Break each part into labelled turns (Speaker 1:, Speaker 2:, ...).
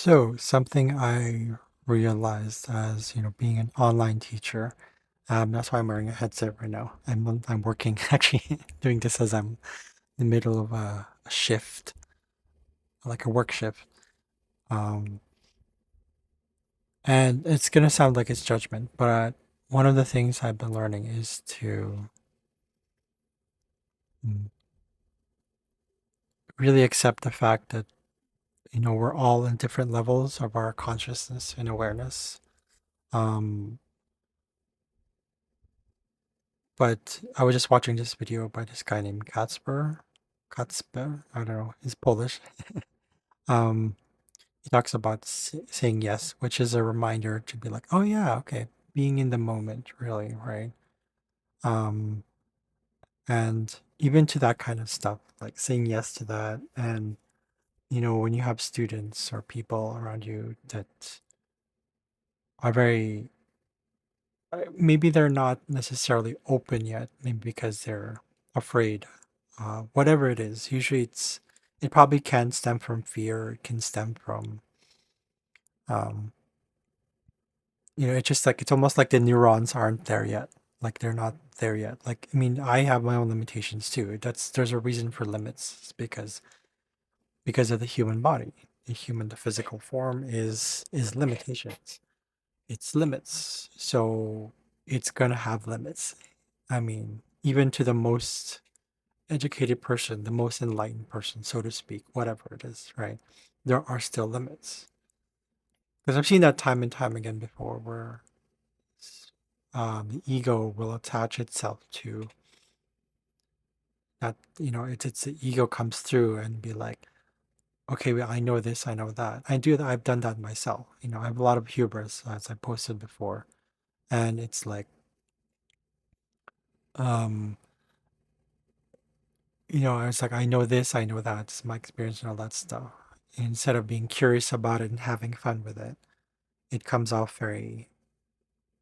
Speaker 1: So, something I realized as, being an online teacher, that's why I'm wearing a headset right now. I'm working actually doing this as I'm in the middle of a shift, like a work shift. Um, and it's gonna sound like it's judgment, but one of the things I've been learning is to mm, really accept the fact that, we're all in different levels of our consciousness and awareness. Um, But I was just watching this video by this guy named Kacper, I don't know, he's Polish. Um, he talks about saying yes, which is a reminder to be like, oh yeah, okay, being in the moment, really, right? Um, and even to that kind of stuff, like saying yes to that, and when you have students or people around you that are very, maybe they're not necessarily open yet, maybe because they're afraid. Whatever it is, usually it probably can stem from fear. It can stem from um, it's just like it's almost like the neurons aren't there yet. Like they're not there yet. Like I mean, I have my own limitations too. There's a reason for limits. It's because of the human body. The physical form is limitations. It's limits. So it's gonna have limits. I mean, even to the most educated person, the most enlightened person, so to speak, whatever it is, right? There are still limits. Because I've seen that time and time again before where the ego will attach itself to that, it's the ego comes through and be like, okay, well, I know this, I know that. I do that, I've done that myself. I have a lot of hubris, as I posted before. And it's like, um, I was like, I know this, I know that. It's my experience and all that stuff. Instead of being curious about it and having fun with it, it comes off very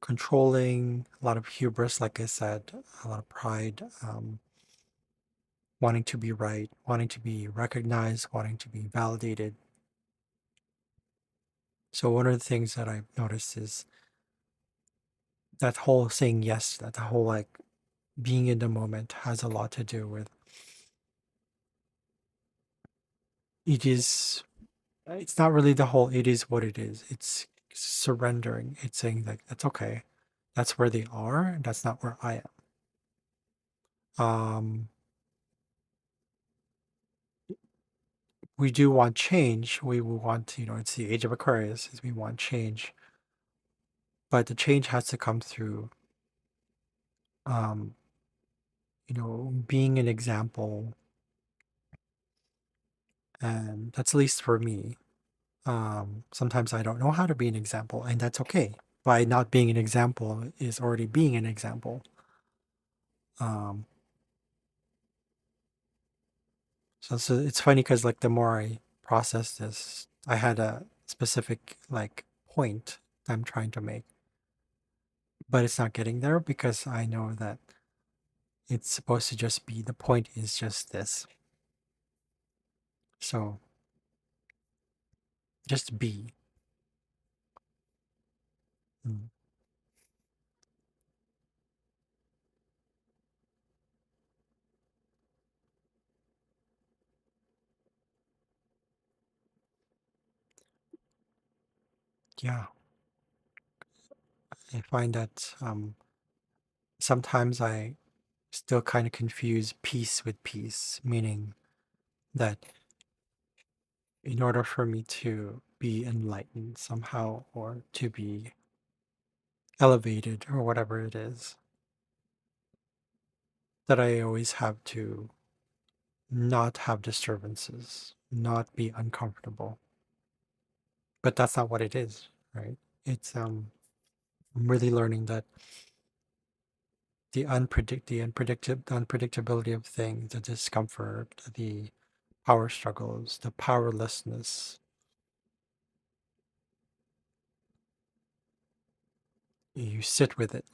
Speaker 1: controlling, a lot of hubris, like I said, a lot of pride, wanting to be right, wanting to be recognized, wanting to be validated. So, one of the things that I've noticed is that whole saying yes, that the whole like being in the moment has a lot to do with it is, it's not really the whole it is what it is. It's surrendering. It's saying like, that's okay. That's where they are. That's not where I am. We do want change. We will want, it's the age of Aquarius, is we want change, but the change has to come through, um, being an example, and that's at least for me. Sometimes I don't know how to be an example, and that's okay. By not being an example is already being an example. Um, so it's funny because like the more I process this, I had a specific like point I'm trying to make, but it's not getting there because I know that it's supposed to just be the point is just this. So just be. Mm. Yeah, I find that sometimes I still kind of confuse peace with peace, meaning that in order for me to be enlightened somehow or to be elevated or whatever it is, that I always have to not have disturbances, not be uncomfortable. But that's not what it is, right? It's I'm really learning that unpredictability of things, the discomfort, the power struggles, the powerlessness. You sit with it.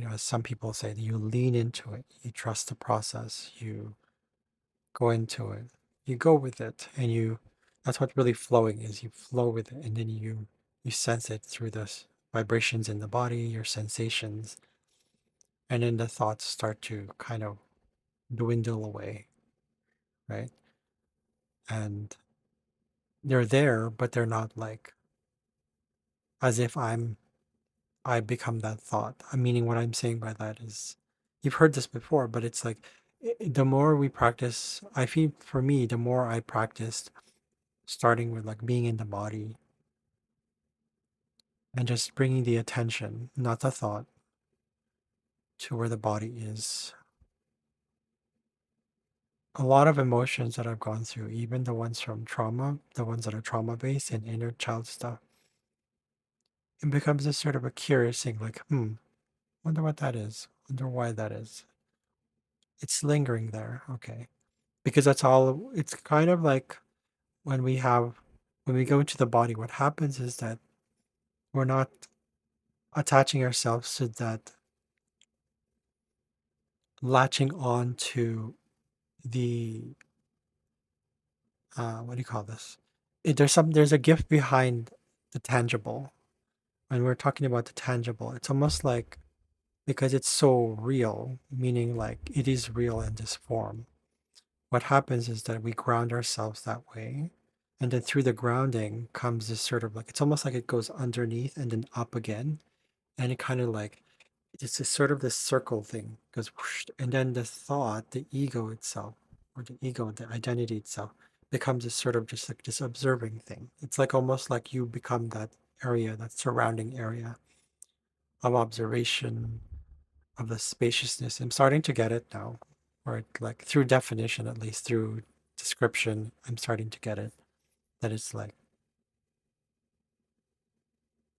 Speaker 1: As some people say, you lean into it. You trust the process. You go into it. You go with it, and you That's what really flowing is. You flow with it, and then you sense it through the vibrations in the body, your sensations, and then the thoughts start to kind of dwindle away, right? And they're there, but they're not like as if I become that thought. I meaning what I'm saying by that is you've heard this before, but it's like the more we practice, I feel for me, the more I practiced starting with like being in the body and just bringing the attention, not the thought, to where the body is. A lot of emotions that I've gone through, even the ones from trauma, the ones that are trauma based and inner child stuff, it becomes a sort of a curious thing like, wonder what that is, wonder why that is. It's lingering there, okay. Because that's all, it's kind of like when when we go into the body, what happens is that we're not attaching ourselves to that, latching on to the, what do you call this? There's a gift behind the tangible. When we're talking about the tangible, it's almost like because it's so real, meaning like it is real in this form. What happens is that we ground ourselves that way. And then through the grounding comes this sort of like, it's almost like it goes underneath and then up again. And it kind of like, it's a sort of this circle thing goes whoosh, and then the thought, the ego itself, or the ego, the identity itself, becomes a sort of just like this observing thing. It's like almost like you become that area, that surrounding area of observation, of the spaciousness. I'm starting to get it now, or like through definition, at least through description, I'm starting to get it. That it's like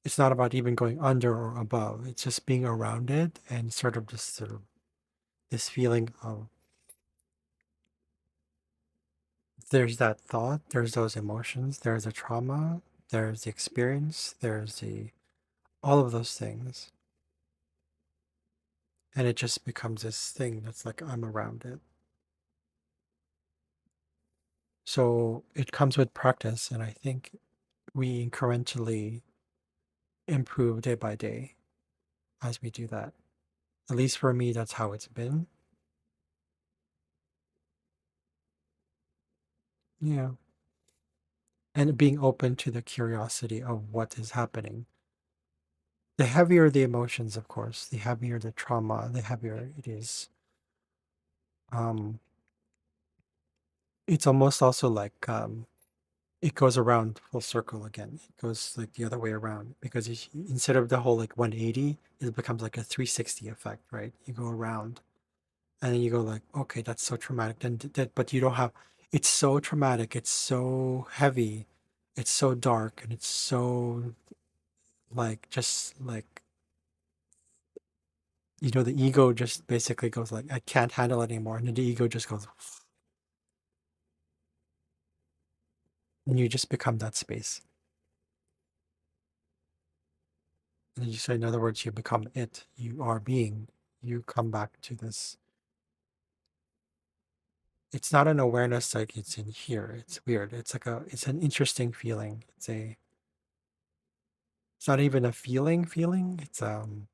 Speaker 1: it's not about even going under or above. It's just being around it and sort of just sort of this feeling of there's that thought, there's those emotions, there's the trauma, there's the experience, there's the all of those things. And it just becomes this thing that's like I'm around it. So it comes with practice, and I think we incrementally improve day by day as we do that. At least for me, that's how it's been. Yeah. And being open to the curiosity of what is happening. The heavier the emotions, of course, the heavier the trauma, the heavier it is. Um, it's almost also like it goes around full circle again. It goes like the other way around because instead of the whole like 180, it becomes like a 360 effect, right? You go around and then you go like, okay, that's so traumatic. Then that, but you don't have. It's so traumatic. It's so heavy. It's so dark, and it's so like just like the ego just basically goes like, I can't handle it anymore, and then the ego just goes, and you just become that space. And then you say, in other words, you become it. You are being. You come back to this. It's not an awareness like it's in here. It's weird. It's like it's an interesting feeling. It's not even a feeling. It's you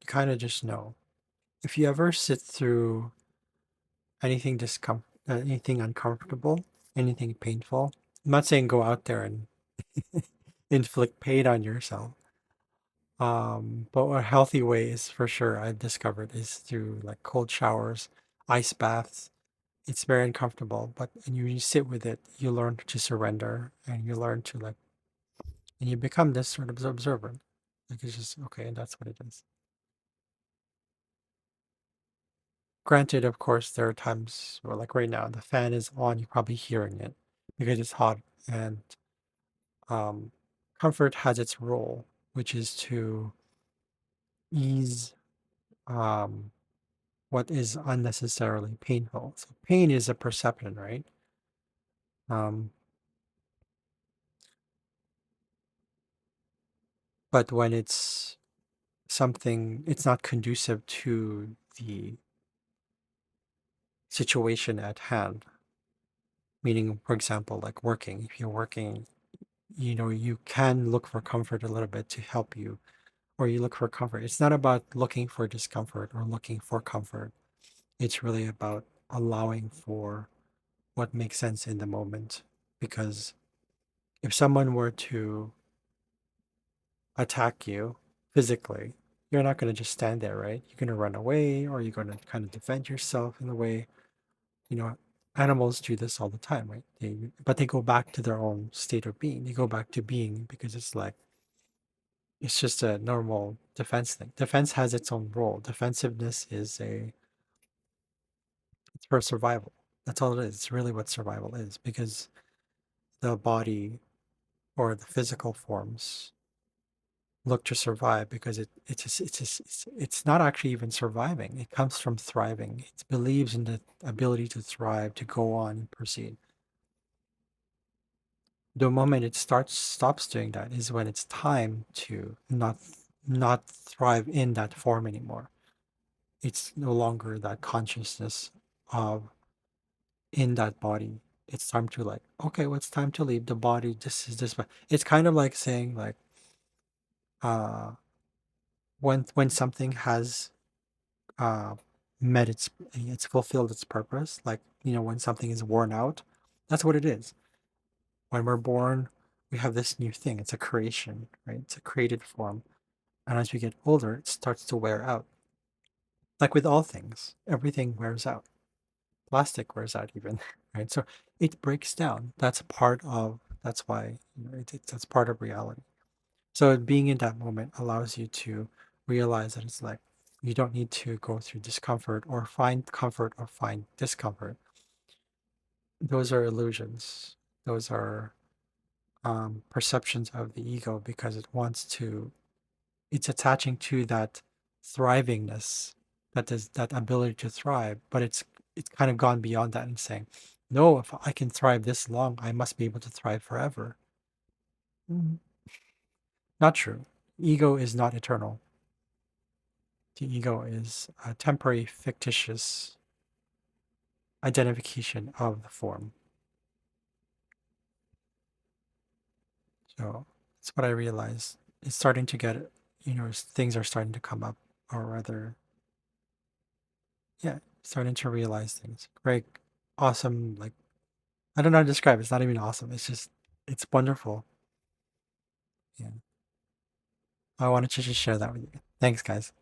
Speaker 1: kind of just know. If you ever sit through anything uncomfortable, anything painful, I'm not saying go out there and inflict pain on yourself. But a healthy way is for sure I've discovered is through like cold showers, ice baths. It's very uncomfortable, but and you sit with it, you learn to surrender and you learn to like and you become this sort of observer. Like it's just okay, that's what it is. Granted, of course, there are times where like right now the fan is on, you're probably hearing it because it's hot and um comfort has its role, which is to ease um what is unnecessarily painful. So pain is a perception, right? Um, but when it's something, it's not conducive to the situation at hand. Meaning, for example, like working. If you're working, you can look for comfort a little bit to help you, or you look for comfort. It's not about looking for discomfort or looking for comfort. It's really about allowing for what makes sense in the moment. Because if someone were to attack you physically, you're not going to just stand there, right? You're going to run away, or you're going to kind of defend yourself in a way. You know, animals do this all the time, right? But they go back to their own state of being. They go back to being because it's like it's just a normal defense thing. Defense has its own role. Defensiveness is it's for survival. That's all it is. It's really what survival is, because the body or the physical forms look to survive because it's not actually even surviving. It comes from thriving. It believes in the ability to thrive, to go on and proceed. The moment it stops doing that is when it's time to not thrive in that form anymore. It's no longer that consciousness of in that body. It's time to, like, okay, well, it's time to leave the body. This is this. It's kind of like saying, like, uh, when something has uh met it's fulfilled its purpose. Like, when something is worn out, that's what it is. When we're born, we have this new thing. It's a creation, right? It's a created form. And as we get older, it starts to wear out. Like with all things, everything wears out. Plastic wears out even, right? So it breaks down. That's why, that's part of reality. So being in that moment allows you to realize that it's like you don't need to go through discomfort or find comfort or find discomfort. Those are illusions. Those are perceptions of the ego, because it's attaching to that thrivingness, that ability to thrive, but it's kind of gone beyond that and saying, no, if I can thrive this long, I must be able to thrive forever. Mm, Not true. Ego is not eternal. The ego is a temporary, fictitious identification of the form. So that's what I realized. It's starting to get, things are starting to come up, or rather, yeah, starting to realize things. Great, awesome. Like, I don't know how to describe it. It's not even awesome. It's wonderful. Yeah. I wanted to just share that with you. Thanks, guys.